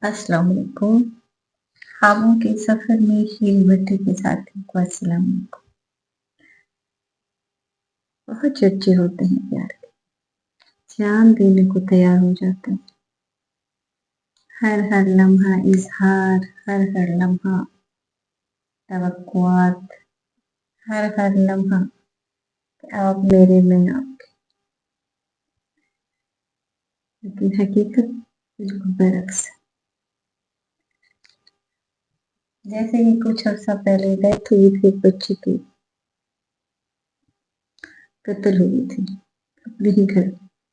अस्सलाम वालेकुम। ख्वाबों के सफर में हील भट्टी के साथियों को अस्सलाम वालेकुम। बहुत चर्चे होते हैं प्यार के, जान देने को तैयार हो जाते हैं। हर हर लम्हा इजहार, हर हर लम्हा तवक्कुआत, हर हर लम्हा कि आप मेरे में आपके, लेकिन हकीकत बिल्कुल बरक्स है। जैसे कि कुछ अर्सा पहले डेथ हुई थी एक बच्ची की, कत्ल हुई थी अपने ही घर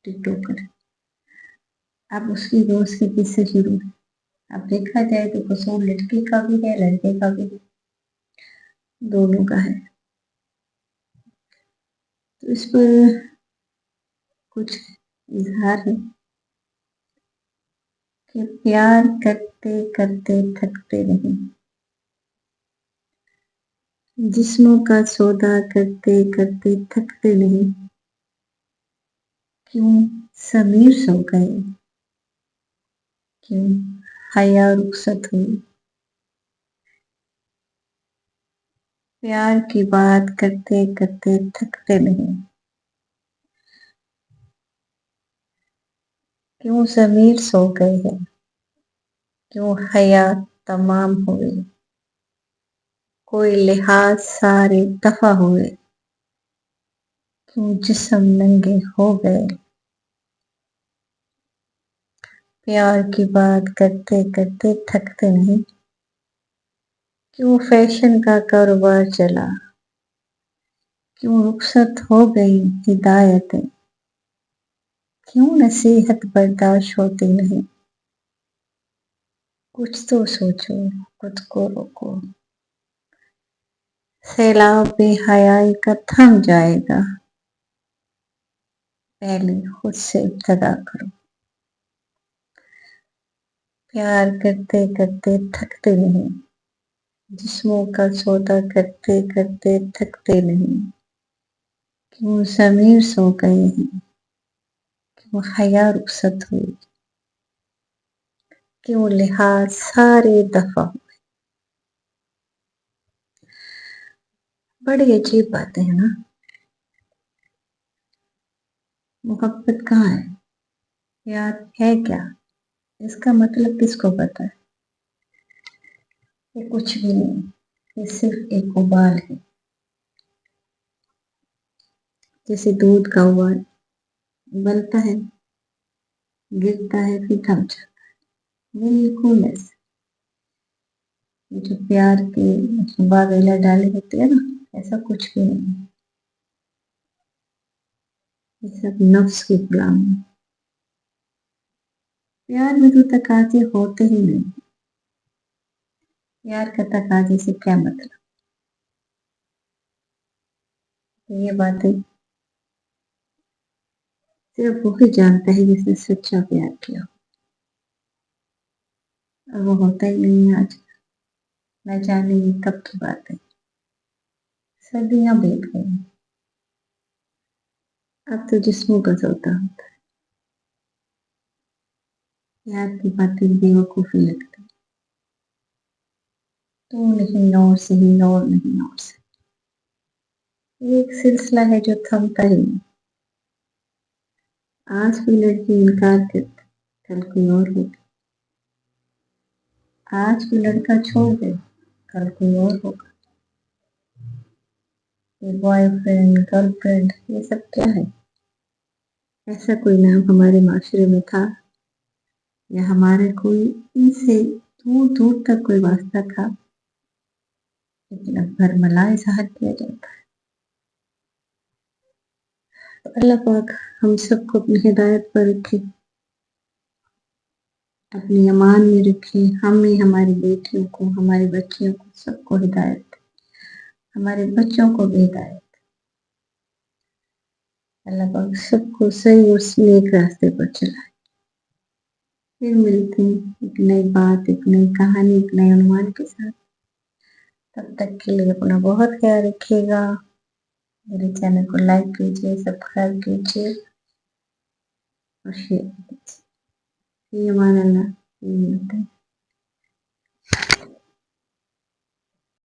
टिकटॉक कर। अब उसकी दोस्त के किस्से शुरू है। अब देखा जाए तो कसूर लड़की का भी है, लड़के का भी है, दोनों का है। तो इस पर कुछ इजहार है कि प्यार करते करते थकते नहीं, जिस्मों का सौदा करते करते थकते नहीं। क्यों समीर सो गए, क्यों हया रुखसत हुई, प्यार की बात करते करते थकते नहीं। क्यों समीर सो गए हैं, क्यों हया तमाम हुए, कोई लिहाज सारे दफा हुए, क्यों जिस्म नंगे हो गए। प्यार की बात करते करते थकते नहीं। क्यों फैशन का कारोबार चला, क्यों रुखसत हो गई हिदायतें, क्यों नसीहत बर्दाश्त होती नहीं। कुछ तो सोचो, खुद को रोको, सैलाब बेहयाई का थम जाएगा। पहले खुद से इब्तदा करो। प्यार करते करते थकते नहीं, जिस्मों का सौदा करते करते थकते नहीं। क्यों ज़मीर सो गए हैं, क्यों हया रुखसत हुई, क्यों लिहाज सारे दफा। बड़ी अजीब बातें हैं ना। मोहब्बत कहाँ है, प्यार है क्या, इसका मतलब किसको पता है। ये कुछ भी नहीं, ये सिर्फ एक उबाल है, जैसे दूध का उबाल उबलता है, गिरता है, फिर थम जाता है, बिल्कुल ऐसे। ये जो प्यार के बागेला डाले होते हैं ना, ऐसा कुछ भी नहीं, ये सब नफ्स की गुलाम है। प्यार में तो तकाजे होते ही नहीं। प्यार का तकाजे से क्या मतलब, ये बातें सिर्फ वो ही जानता है जिसने सच्चा प्यार किया, और वो होता ही नहीं है आज। न जाने ये कब की बात है, सर्दियां बीत गई, अब तो जिस्मों का सौदा होता है। प्यार की बातें बेवकूफी लगती, तू नहीं और सही और नहीं और सही, ये एक सिलसिला है जो थमता ही नहीं। आज भी लड़की इनकार करती, कल कोई और होगी। आज भी लड़का छोड़ दे, कल कोई और होगा। ये बॉयफ्रेंड गर्लफ्रेंड ये सब क्या है, ऐसा कोई नाम हमारे माशरे में था, या हमारे कोई इनसे दूर दूर तक कोई वास्ता था, लेकिन अब भरमला इजहार किया जाता है। तो अल्लाह पाक हम सबको अपनी हिदायत पर रखे, अपनी अमान में रखे, हमें, हमारी बेटियों को, हमारी बच्चियों को, सबको हिदायत, हमारे बच्चों को भी हिदायत। अल्लाह पाक सबको सही और नेक रास्ते पर चलाए। फिर मिलते हैं एक नई बात, एक नई कहानी, एक नए अनुमान के साथ। तब तक के लिए अपना बहुत ख्याल रखिएगा। मेरे चैनल को लाइक कीजिए, सब्सक्राइब कीजिए और शेयर कीजिए। अमान अल्लाह, मिलते हैं।